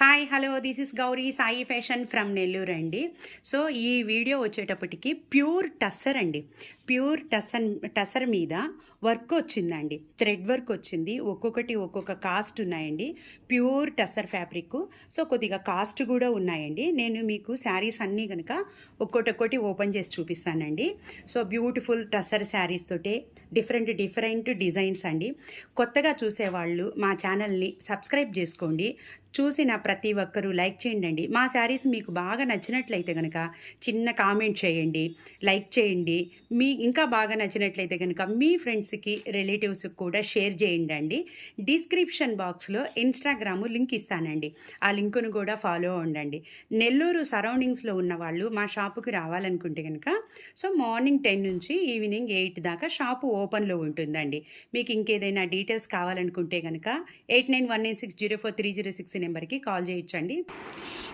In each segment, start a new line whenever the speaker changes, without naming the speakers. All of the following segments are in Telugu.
Hi hello this is Gauri Sai fashion from Nellore అండి. సో ఈ వీడియో వచ్చేటప్పటికి ప్యూర్ టస్సర్ అండి. ప్యూర్ టసర్ మీద వర్క్ వచ్చిందండి, థ్రెడ్ వర్క్ వచ్చింది. ఒక్కొక్కటి ఒక్కొక్క కాస్ట్ ఉన్నాయండి. ప్యూర్ టస్సర్ ఫ్యాబ్రిక్, సో కొద్దిగా కాస్ట్ కూడా ఉన్నాయండి. నేను మీకు శారీస్ అన్నీ కనుక ఒక్కొక్కటి ఓపెన్ చేసి చూపిస్తానండి. సో బ్యూటిఫుల్ టస్సర్ శారీస్ తోటే డిఫరెంట్ డిజైన్స్ అండి. కొత్తగా చూసేవాళ్ళు మా ఛానల్ని సబ్స్క్రైబ్ చేసుకోండి. చూసిన ప్రతి ఒక్కరూ లైక్ చేయండి. మా శారీస్ మీకు బాగా నచ్చినట్లయితే కనుక చిన్న కామెంట్ చేయండి, లైక్ చేయండి. ఇంకా బాగా నచ్చినట్లయితే కనుక మీ ఫ్రెండ్స్కి రిలేటివ్స్కి కూడా షేర్ చేయండి అండి. డిస్క్రిప్షన్ బాక్స్లో ఇన్స్టాగ్రామ్ లింక్ ఇస్తానండి, ఆ లింకును కూడా ఫాలో అవ్వండి. నెల్లూరు సరౌండింగ్స్లో ఉన్న వాళ్ళు మా షాపుకి రావాలనుకుంటే కనుక సో మార్నింగ్ 10 నుంచి ఈవినింగ్ 8 దాకా షాపు ఓపెన్లో ఉంటుందండి. మీకు ఇంకేదైనా డీటెయిల్స్ కావాలనుకుంటే కనుక 8919604306 నెంబర్కి కాల్ చేయొచ్చండి.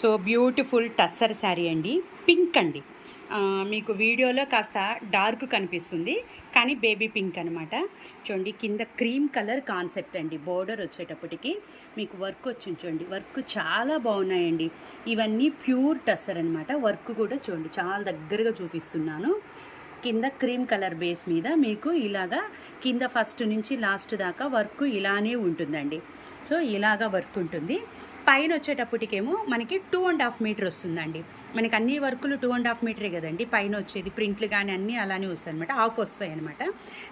సో బ్యూటిఫుల్ టస్సర్ శారీ అండి, పింక్ అండి. మీకు వీడియోలో కాస్త డార్క్ కనిపిస్తుంది కానీ బేబీ పింక్ అనమాట. చూడండి, కింద క్రీమ్ కలర్ కాన్సెప్ట్ అండి. బోర్డర్ వచ్చేటప్పటికి మీకు వర్క్ వచ్చింది చూడండి, వర్క్ చాలా బాగున్నాయండి. ఇవన్నీ ప్యూర్ టస్సర్ అనమాట. వర్క్ కూడా చూడండి, చాలా దగ్గరగా చూపిస్తున్నాను. కింద క్రీమ్ కలర్ బేస్ మీద మీకు ఇలాగా కింద ఫస్ట్ నుంచి లాస్ట్ దాకా వర్క్ ఇలానే ఉంటుందండి. సో ఇలాగా వర్క్ ఉంటుంది. పైన వచ్చేటప్పటికేమో మనకి 2.5 మీటర్ వస్తుందండి. మనకి అన్ని వర్కులు 2.5 మీటరే కదండి పైన వచ్చేది. ప్రింట్లు కానీ అన్నీ అలానే వస్తాయి అనమాట, ఆఫ్ వస్తాయి అనమాట.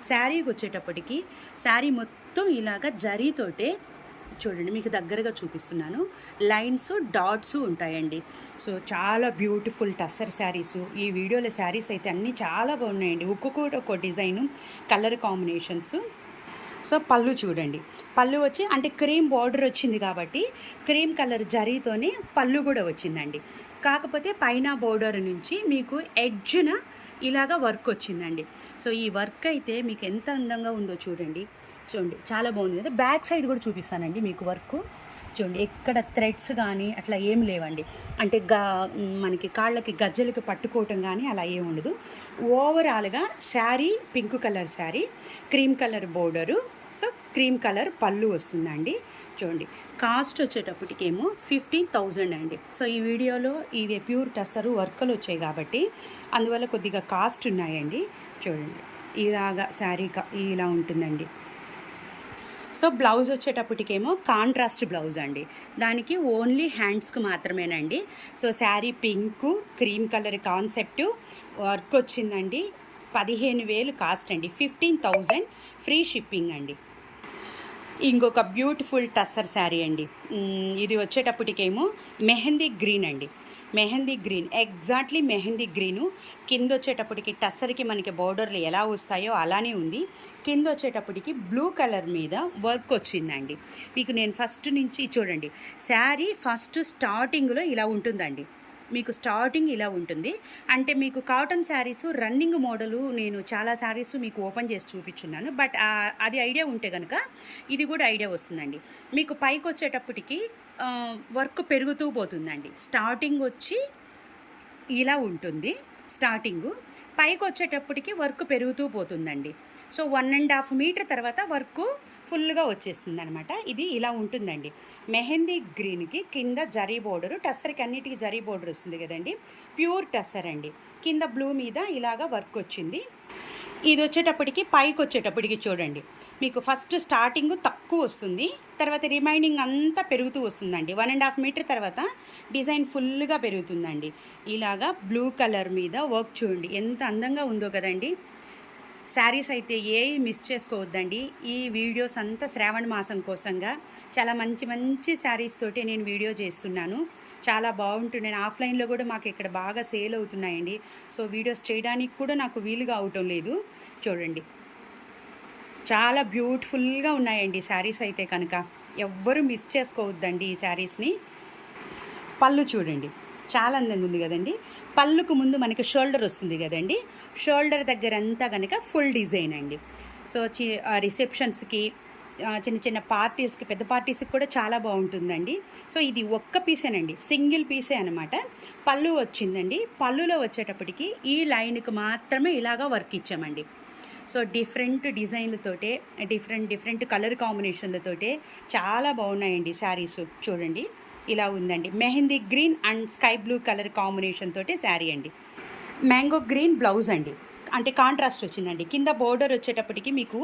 శారీకి వచ్చేటప్పటికి శారీ మొత్తం ఇలాగా జరీతోటే చూడండి, మీకు దగ్గరగా చూపిస్తున్నాను. లైన్స్ డాట్స్ ఉంటాయండి. సో చాలా బ్యూటిఫుల్ టస్సర్ శారీసు. ఈ వీడియోలో శారీస్ అయితే అన్నీ చాలా బాగున్నాయండి. ఒక్కొక్కటి ఒక్కో డిజైను, కలర్ కాంబినేషన్స్. సో పళ్ళు చూడండి, పళ్ళు వచ్చి అంటే క్రీమ్ బార్డర్ వచ్చింది కాబట్టి క్రీమ్ కలర్ జరీతోనే పళ్ళు కూడా వచ్చిందండి. కాకపోతే పైన బోర్డర్ నుంచి మీకు ఎడ్జ్న ఇలాగా వర్క్ వచ్చిందండి. సో ఈ వర్క్ అయితే మీకు ఎంత అందంగా ఉందో చూడండి. చూడండి చాలా బాగుంది కదా. బ్యాక్ సైడ్ కూడా చూపిస్తానండి మీకు వర్క్. చూడండి, ఎక్కడ థ్రెడ్స్ కానీ అట్లా ఏం లేవండి. అంటే మనకి కాళ్ళకి గజ్జలకి పట్టుకోవటం కానీ అలా ఏమి ఉండదు. ఓవరాల్గా sari pink colour sari, cream colour border, so cream colour పళ్ళు వస్తుందండి. చూడండి, కాస్ట్ వచ్చేటప్పటికేమో 15,000 అండి. సో ఈ వీడియోలో ఇవి ప్యూర్ టస్సరు వర్కలు వచ్చాయి కాబట్టి అందువల్ల కొద్దిగా కాస్ట్ ఉన్నాయండి. చూడండి, ఇలాగా శారీ ఇలా ఉంటుందండి. సో బ్లౌజ్ వచ్చేటప్పటికేమో కాంట్రాస్ట్ బ్లౌజ్ అండి. దానికి ఓన్లీ హ్యాండ్స్కి మాత్రమేనండి. So sari pink cream colour concept work వచ్చిందండి. 15,000 కాస్ట్ అండి. 15,000 ఫ్రీ షిప్పింగ్ అండి. ఇంకొక బ్యూటిఫుల్ టస్సర్ శారీ అండి. ఇది వచ్చేటప్పటికేమో మెహందీ గ్రీన్ అండి. Mehndi green, exactly mehndi green. కింద వచ్చేటప్పటికి టస్సర్కి మనకి బోర్డర్లు ఎలా వస్తాయో అలానే ఉంది. కింద వచ్చేటప్పటికి బ్లూ కలర్ మీద వర్క్ వచ్చిందండి. మీకు నేను ఫస్ట్ నుంచి చూడండి, శారీ ఫస్ట్ స్టార్టింగ్లో ఇలా ఉంటుందండి. మీకు స్టార్టింగ్ ఇలా ఉంటుంది. అంటే మీకు కాటన్ శారీస్ రన్నింగ్ మోడలు నేను చాలా శారీస్ మీకు ఓపెన్ చేసి చూపించున్నాను. బట్ అది ఐడియా ఉంటే కనుక ఇది కూడా ఐడియా వస్తుందండి. మీకు పైకి వచ్చేటప్పటికి వర్క్ పెరుగుతూ పోతుందండి. స్టార్టింగ్ వచ్చి ఇలా ఉంటుంది స్టార్టింగు, పైకి వచ్చేటప్పటికి వర్క్ పెరుగుతూ పోతుందండి. సో 1.5 మీటర్ తర్వాత వర్క్ ఫుల్గా వచ్చేస్తుంది అనమాట. ఇది ఇలా ఉంటుందండి. మెహందీ గ్రీన్కి కింద జరీ బోర్డరు, టస్సర్కి అన్నిటికీ జరీ బోర్డర్ వస్తుంది కదండి. ప్యూర్ టస్సర్ అండి. కింద బ్లూ మీద ఇలాగా వర్క్ వచ్చింది. ఇది వచ్చేటప్పటికి పైకి వచ్చేటప్పటికి చూడండి, మీకు ఫస్ట్ స్టార్టింగ్ తక్కువ వస్తుంది, తర్వాత రిమైనింగ్ అంతా పెరుగుతూ వస్తుందండి. 1.5 మీటర్ తర్వాత డిజైన్ ఫుల్గా పెరుగుతుందండి. ఇలాగా బ్లూ కలర్ మీద వర్క్ చూడండి, ఎంత అందంగా ఉందో కదండి. శారీస్ అయితే మిస్ చేసుకోవద్దండి. ఈ వీడియోస్ అంతా శ్రావణ మాసం కోసంగా చాలా మంచి శారీస్ తోటి నేను వీడియో చేస్తున్నాను. చాలా బాగుంటుంది. ఆఫ్లైన్లో కూడా మాకు ఇక్కడ బాగా సేల్ అవుతున్నాయండి. సో వీడియోస్ చేయడానికి కూడా నాకు వీలుగా అవటం లేదు. చూడండి, చాలా బ్యూటిఫుల్గా ఉన్నాయండి శారీస్ అయితే కనుక. ఎవ్వరూ మిస్ చేసుకోవద్దండి ఈ శారీస్ని. పళ్ళు చూడండి, చాలా అందంగా ఉంది కదండి. పళ్ళుకు ముందు మనకి షోల్డర్ వస్తుంది కదండి. షోల్డర్ దగ్గర అంతా కనుక ఫుల్ డిజైన్ అండి. సో రిసెప్షన్స్కి, చిన్న పార్టీస్కి, పెద్ద పార్టీస్కి కూడా చాలా బాగుంటుందండి. సో ఇది ఒక్క పీసేనండి, సింగిల్ పీసే అనమాట. పళ్ళు వచ్చిందండి. పళ్ళులో వచ్చేటప్పటికి ఈ లైన్కి మాత్రమే ఇలాగా వర్క్ ఇచ్చామండి. సో డిఫరెంట్ డిజైన్లతోటే, డిఫరెంట్ కలర్ కాంబినేషన్లతోటే చాలా బాగున్నాయండి శారీస్. చూడండి, ఇలా ఉందండి. Mehndi green and sky blue colour combination తోటి శారీ అండి. మ్యాంగో గ్రీన్ బ్లౌజ్ అండి, అంటే కాంట్రాస్ట్ వచ్చిందండి. కింద బోర్డర్ వచ్చేటప్పటికి మీకు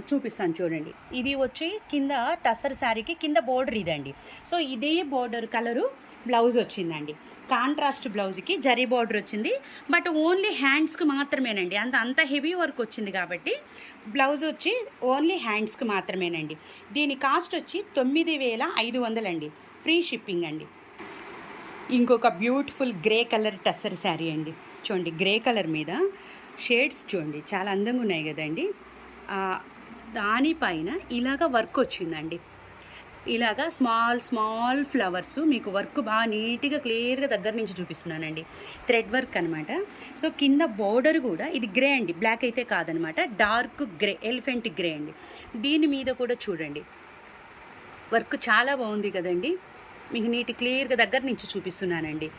చూపిస్తాను చూడండి. ఇది వచ్చి కింద టసర్ శారీకి కింద బోర్డర్ ఇదండి. సో ఇదే బోర్డర్ కలరు బ్లౌజ్ వచ్చిందండి. కాంట్రాస్ట్ బ్లౌజ్కి జరీ బోర్డర్ వచ్చింది, బట్ ఓన్లీ హ్యాండ్స్కి మాత్రమేనండి. అంత హెవీ వర్క్ వచ్చింది కాబట్టి బ్లౌజ్ వచ్చి ఓన్లీ హ్యాండ్స్కి మాత్రమేనండి. దీని కాస్ట్ వచ్చి 9500 అండి, ఫ్రీ షిప్పింగ్ అండి. ఇంకొక beautiful grey colour tussar sari అండి. చూడండి, గ్రే కలర్ మీద షేడ్స్ చూడండి చాలా అందంగా ఉన్నాయి కదండి. దానిపైన ఇలాగ వర్క్ వచ్చిందండి. ఇలాగా స్మాల్ ఫ్లవర్స్, మీకు వర్క్ బాగా నీట్గా క్లియర్గా దగ్గర నుంచి చూపిస్తున్నానండి. థ్రెడ్ వర్క్ అనమాట. సో కింద బోర్డర్ కూడా ఇది గ్రే అండి, బ్లాక్ అయితే కాదనమాట, డార్క్ గ్రే, ఎలిఫెంట్ గ్రే అండి. దీని మీద కూడా చూడండి వర్క్ చాలా బాగుంది కదండి. మీకు నీట్ క్లియర్గా దగ్గర నుంచి చూపిస్తున్నానండి.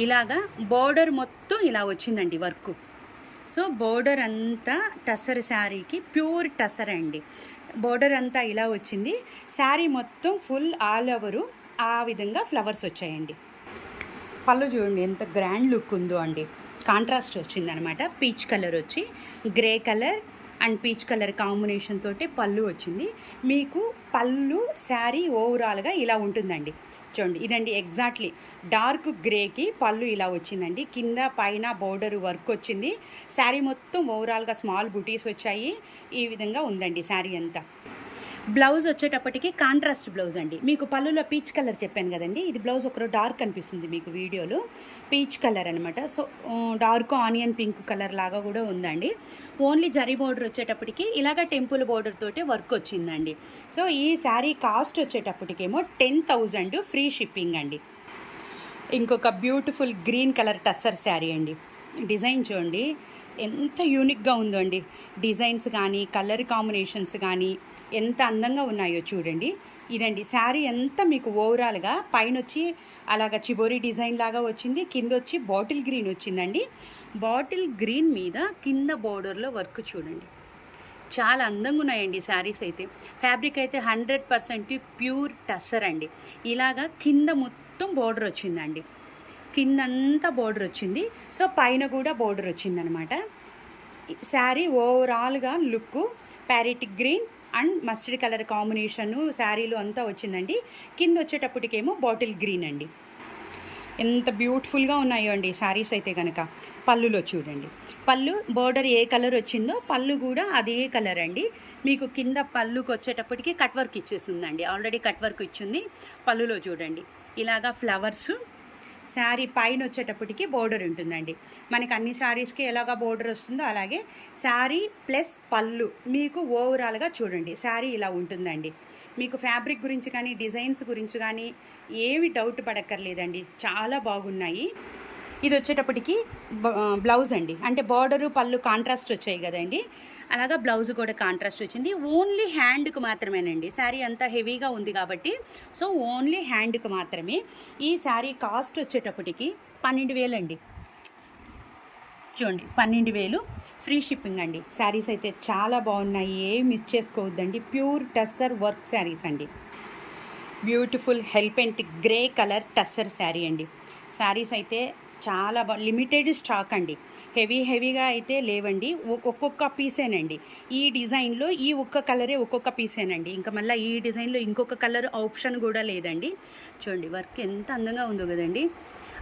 ఇలాగా బోర్డర్ మొత్తం ఇలా వచ్చిందండి వర్క్. సో బోర్డర్ అంతా టసర్ శారీకి ప్యూర్ టసర్ అండి. బోర్డర్ అంతా ఇలా వచ్చింది. శారీ మొత్తం ఫుల్ ఆల్ ఓవరు ఆ విధంగా ఫ్లవర్స్ వచ్చాయండి. పళ్ళు చూడండి ఎంత గ్రాండ్ లుక్ ఉందో అండి. కాంట్రాస్ట్ వచ్చిందనమాట. పీచ్ కలర్ వచ్చి grey colour and peach colour combination తోటి పళ్ళు వచ్చింది. మీకు పళ్ళు శారీ ఓవరాల్గా ఇలా ఉంటుందండి. చూడండి, ఇదండి ఎగ్జాక్ట్లీ డార్క్ గ్రేకి పళ్ళు ఇలా వచ్చిందండి. కింద పైన బోర్డర్ వర్క్ వచ్చింది. శారీ మొత్తం ఓవరాల్గా స్మాల్ బుటీస్ వచ్చాయి. ఈ విధంగా ఉందండి శారీ అంతా. బ్లౌజ్ వచ్చేటప్పటికి కాంట్రాస్ట్ బ్లౌజ్ అండి. మీకు పళ్ళులో పీచ్ కలర్ చెప్పాను కదండి, ఇది బ్లౌజ్ ఒకరు డార్క్ అనిపిస్తుంది మీకు వీడియోలో, పీచ్ కలర్ అనమాట. So dark onion pink colour లాగా కూడా ఉందండి. ఓన్లీ జరీ బోర్డర్ వచ్చేటప్పటికి ఇలాగ టెంపుల్ బోర్డర్ తోటి వర్క్ వచ్చిందండి. సో ఈ శారీ కాస్ట్ వచ్చేటప్పటికేమో 10,000 ఫ్రీ షిప్పింగ్ అండి. ఇంకొక beautiful green colour tussar sari అండి. డిజైన్ చూడండి ఎంత యూనిక్గా ఉందో అండి. డిజైన్స్ కానీ కలర్ కాంబినేషన్స్ కానీ ఎంత అందంగా ఉన్నాయో చూడండి. ఇదండి శారీ అంతా మీకు ఓవరాల్గా పైన వచ్చి అలాగ చిబోరీ డిజైన్ లాగా వచ్చింది, కింద వచ్చి బాటిల్ గ్రీన్ వచ్చిందండి. బాటిల్ గ్రీన్ మీద కింద బోర్డర్లో వర్క్ చూడండి చాలా అందంగా ఉన్నాయండి శారీస్ అయితే. ఫ్యాబ్రిక్ అయితే 100% ప్యూర్ టస్సర్ అండి. ఇలాగా కింద మొత్తం బోర్డర్ వచ్చిందండి, కిందంతా బోర్డర్ వచ్చింది. సో పైన కూడా బోర్డర్ వచ్చిందనమాట. శారీ ఓవరాల్గా look parrot green and mustard colour combination శారీలో అంతా వచ్చిందండి. కింద వచ్చేటప్పటికేమో బాటిల్ గ్రీన్ అండి. ఎంత బ్యూటిఫుల్గా ఉన్నాయో అండి శారీస్ అయితే కనుక. పళ్ళులో చూడండి, పళ్ళు బోర్డర్ ఏ కలర్ వచ్చిందో పళ్ళు కూడా అదే కలర్ అండి. మీకు కింద పళ్ళుకి వచ్చేటప్పటికి కట్ వర్క్ ఇచ్చేస్తుందండి, ఆల్రెడీ కట్ వర్క్ ఇచ్చింది. పళ్ళులో చూడండి ఇలాగా ఫ్లవర్స్. శారీ పైన వచ్చేటప్పటికి బోర్డర్ ఉంటుందండి. మనకి అన్ని శారీస్కి ఎలాగా బోర్డర్ వస్తుందో అలాగే శారీ ప్లస్ పళ్ళు మీకు ఓవరాల్గా చూడండి శారీ ఇలా ఉంటుందండి. మీకు ఫ్యాబ్రిక్ గురించి కానీ డిజైన్స్ గురించి కానీ ఏమి డౌట్ పడక్కర్లేదండి, చాలా బాగున్నాయి. ఇది వచ్చేటప్పటికి బ్లౌజ్ అండి, అంటే బార్డరు పళ్ళు కాంట్రాస్ట్ వచ్చాయి కదండి, అలాగా బ్లౌజ్ కూడా కాంట్రాస్ట్ వచ్చింది. ఓన్లీ హ్యాండ్కి మాత్రమేనండి, శారీ అంతా హెవీగా ఉంది కాబట్టి సో ఓన్లీ హ్యాండ్కి మాత్రమే. ఈ శారీ కాస్ట్ వచ్చేటప్పటికి 12,000 అండి. చూడండి 12,000 ఫ్రీ షిప్పింగ్ అండి. శారీస్ అయితే చాలా బాగున్నాయి, ఏం మిస్ చేసుకోవద్దండి. ప్యూర్ టస్సర్ వర్క్ శారీస్ అండి. Beautiful elephant grey colour tussar sari అండి. శారీస్ అయితే చాలా లిమిటెడ్ స్టాక్ అండి, హెవీగా అయితే లేవండి. ఒక్కొక్క పీసేనండి. ఈ డిజైన్లో ఈ ఒక్క కలరే ఒక్కొక్క పీసేనండి. ఇంకా మళ్ళీ ఈ డిజైన్లో ఇంకొక కలర్ ఆప్షన్ కూడా లేదండి. చూడండి వర్క్ ఎంత అందంగా ఉందో కదండి.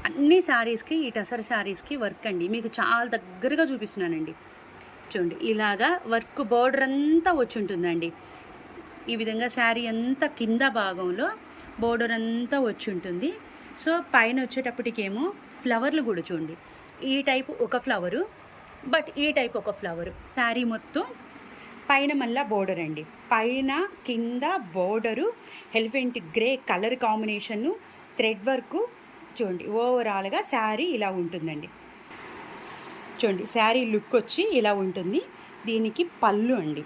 అన్ని శారీస్కి ఈ టసర్ శారీస్కి వర్క్ అండి, మీకు చాలా దగ్గరగా చూపిస్తున్నానండి. చూడండి ఇలాగా వర్క్ బోర్డర్ అంతా వచ్చి ఉంటుందండి. ఈ విధంగా శారీ అంతా కింద భాగంలో బోర్డర్ అంతా వచ్చి ఉంటుంది. సో పైన వచ్చేటప్పటికేమో ఫ్లవర్లు కూడా చూడండి, ఈ టైపు ఒక ఫ్లవరు, బట్ ఈ టైప్ ఒక ఫ్లవరు. శారీ మొత్తం పైన మళ్ళీ బోర్డర్ అండి, పైన కింద border elephant grey colour combination, thread work. చూడండి ఓవరాల్గా శారీ ఇలా ఉంటుందండి. చూడండి శారీ లుక్ వచ్చి ఇలా ఉంటుంది. దీనికి పళ్ళు అండి.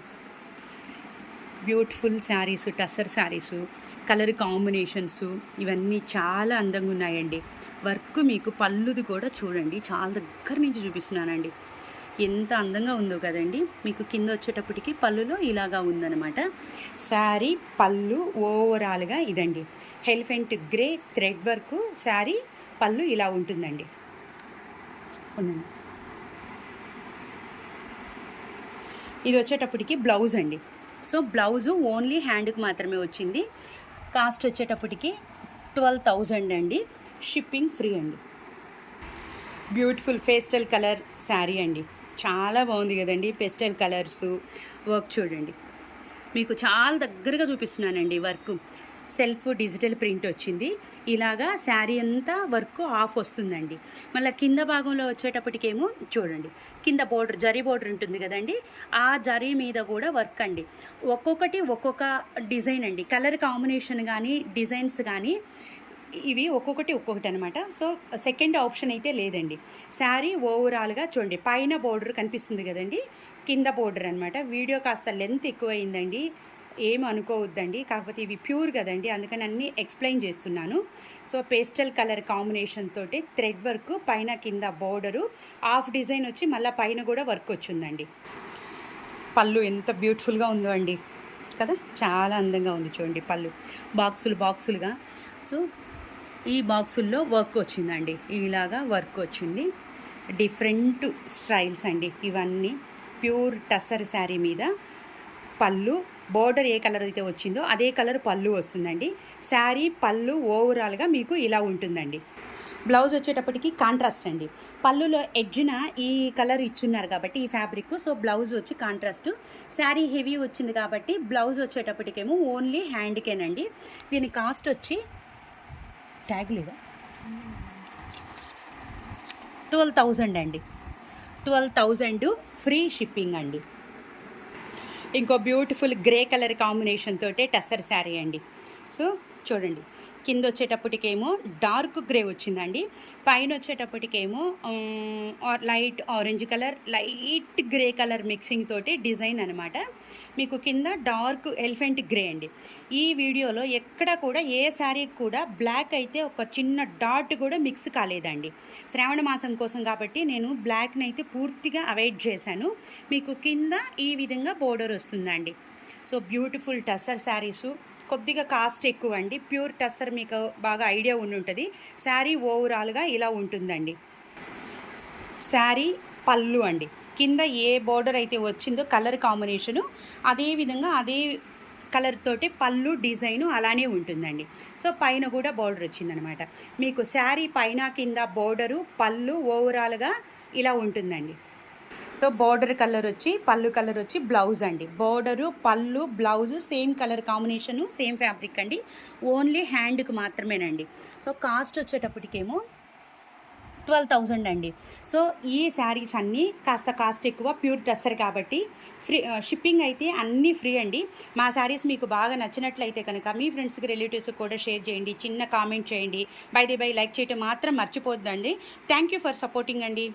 Beautiful saris, tussar saris, colour combinations ఇవన్నీ చాలా అందంగా ఉన్నాయండి. వర్క్ మీకు పళ్ళుది కూడా చూడండి చాలా దగ్గర నుంచి చూపిస్తున్నానండి. ఎంత అందంగా ఉందో కదండి. మీకు కింద వచ్చేటప్పటికి పళ్ళులో ఇలాగా ఉందన్నమాట. శారీ పళ్ళు ఓవరాల్గా ఇదండి. Elephant grey thread work sari పళ్ళు ఇలా ఉంటుందండి. ఇది వచ్చేటప్పటికి బ్లౌజ్ అండి. సో బ్లౌజు ఓన్లీ హ్యాండ్కి మాత్రమే వచ్చింది. కాస్ట్ వచ్చేటప్పటికి 12,000 అండి. షిప్పింగ్ ఫ్రీ అండి. బ్యూటిఫుల్ పేస్టల్ కలర్ శారీ అండి. చాలా బాగుంది కదండి. పేస్టల్ కలర్సు వర్క్ చూడండి. మీకు చాలా దగ్గరగా చూపిస్తున్నానండి వర్క్. సెల్ఫ్ డిజిటల్ ప్రింట్ వచ్చింది. ఇలాగా శారీ అంతా వర్క్ ఆఫ్ వస్తుందండి. మళ్ళీ కింద భాగంలో వచ్చేటప్పటికేమో చూడండి, కింద బోర్డర్ జరీ బోర్డర్ ఉంటుంది కదండి, ఆ జరీ మీద కూడా వర్క్ అండి. ఒక్కొక్కటి ఒక్కొక్క డిజైన్ అండి. కలర్ కాంబినేషన్ కానీ డిజైన్స్ కానీ ఇవి ఒక్కొక్కటి అనమాట. సో సెకండ్ ఆప్షన్ అయితే లేదండి. శారీ ఓవరాల్గా చూడండి, పైన బోర్డర్ కనిపిస్తుంది కదండి, కింద బోర్డర్ అనమాట. వీడియో కాస్త లెంత్ ఎక్కువైందండి, ఏం అనుకోవద్దండి. కాకపోతే ఇవి ప్యూర్ కదండి, అందుకని అన్నీ ఎక్స్ప్లెయిన్ చేస్తున్నాను. సో పేస్టల్ కలర్ కాంబినేషన్ తోటి థ్రెడ్ వర్క్, పైన కింద బోర్డరు, హాఫ్ డిజైన్ వచ్చి మళ్ళీ పైన కూడా వర్క్ వచ్చిందండి. పళ్ళు ఎంత బ్యూటిఫుల్గా ఉందో అండి కదా, చాలా అందంగా ఉంది చూడండి. పళ్ళు బాక్సులుగా. సో ఈ బాక్సుల్లో వర్క్ వచ్చిందండి, ఇలాగా వర్క్ వచ్చింది. డిఫరెంట్ స్టైల్స్ అండి ఇవన్నీ. ప్యూర్ టస్సర్ శారీ మీద పళ్ళు బోర్డర్ ఏ కలర్ అయితే వచ్చిందో అదే కలర్ పళ్ళు వస్తుందండి. శారీ పళ్ళు ఓవరాల్గా మీకు ఇలా ఉంటుందండి. బ్లౌజ్ వచ్చేటప్పటికి కాంట్రాస్ట్ అండి. పళ్ళులో ఎడ్జ్న ఈ కలర్ ఇచ్చున్నారు కాబట్టి ఈ ఫ్యాబ్రిక్, సో బ్లౌజ్ వచ్చి కాంట్రాస్ట్. శారీ హెవీ వచ్చింది కాబట్టి బ్లౌజ్ వచ్చేటప్పటికేమో ఓన్లీ హ్యాండ్కేనండి. దీని కాస్ట్ వచ్చి ట్యాగ్ లేదా 12,000 అండి. 12,000 ఫ్రీ షిప్పింగ్ అండి. ఇంకో బ్యూటిఫుల్ గ్రే కలర్ కాంబినేషన్ తోటే టస్సర్ శారీ అండి. సో చూడండి, కింద వచ్చేటప్పటికేమో డార్క్ గ్రే వచ్చిందండి, పైన వచ్చేటప్పటికేమో light orange colour, light grey colour mixing తోటి డిజైన్ అనమాట. మీకు కింద డార్క్ ఎలిఫెంట్ గ్రే అండి. ఈ వీడియోలో ఎక్కడ కూడా ఏ శారీకి కూడా బ్లాక్ అయితే ఒక చిన్న డాట్ కూడా మిక్స్ కాలేదండి. శ్రావణ మాసం కోసం కాబట్టి నేను బ్లాక్ని అయితే పూర్తిగా అవాయిడ్ చేశాను. మీకు కింద ఈ విధంగా బోర్డర్ వస్తుందండి. సో బ్యూటిఫుల్ టస్సర్ శారీసు, కొద్దిగా కాస్ట్ ఎక్కువ అండి. ప్యూర్ టస్సర్ మీకు బాగా ఐడియా ఉండి శారీ ఓవరాల్గా ఇలా ఉంటుందండి. శారీ పళ్ళు అండి, కింద ఏ బోర్డర్ అయితే వచ్చిందో కలర్ కాంబినేషను అదేవిధంగా అదే కలర్ తోటి పళ్ళు డిజైను అలానే ఉంటుందండి. సో పైన కూడా బోర్డర్ వచ్చిందనమాట. మీకు శారీ పైన కింద బోర్డరు పళ్ళు ఓవరాల్గా ఇలా ఉంటుందండి. సో బోర్డర్ కలర్ వచ్చి పళ్ళు కలర్ వచ్చి బ్లౌజ్ అండి. బోర్డరు పళ్ళు blouse same colour combination same fabric అండి. ఓన్లీ హ్యాండ్కి మాత్రమేనండి. సో కాస్ట్ వచ్చేటప్పటికేమో 12,000 అండి. సో ఈ శారీస్ అన్నీ కాస్త కాస్ట్ ఎక్కువ, ప్యూర్ టస్సర్ కాబట్టి ఫ్రీ షిప్పింగ్ అయితే అన్నీ ఫ్రీ అండి. మా శారీస్ మీకు బాగా నచ్చినట్లయితే కనుక మీ ఫ్రెండ్స్కి రిలేటివ్స్కి కూడా షేర్ చేయండి, చిన్న కామెంట్ చేయండి. బై లైక్ చేయటం మాత్రం మర్చిపోద్దండి. థ్యాంక్ యూ ఫర్ సపోర్టింగ్ అండి.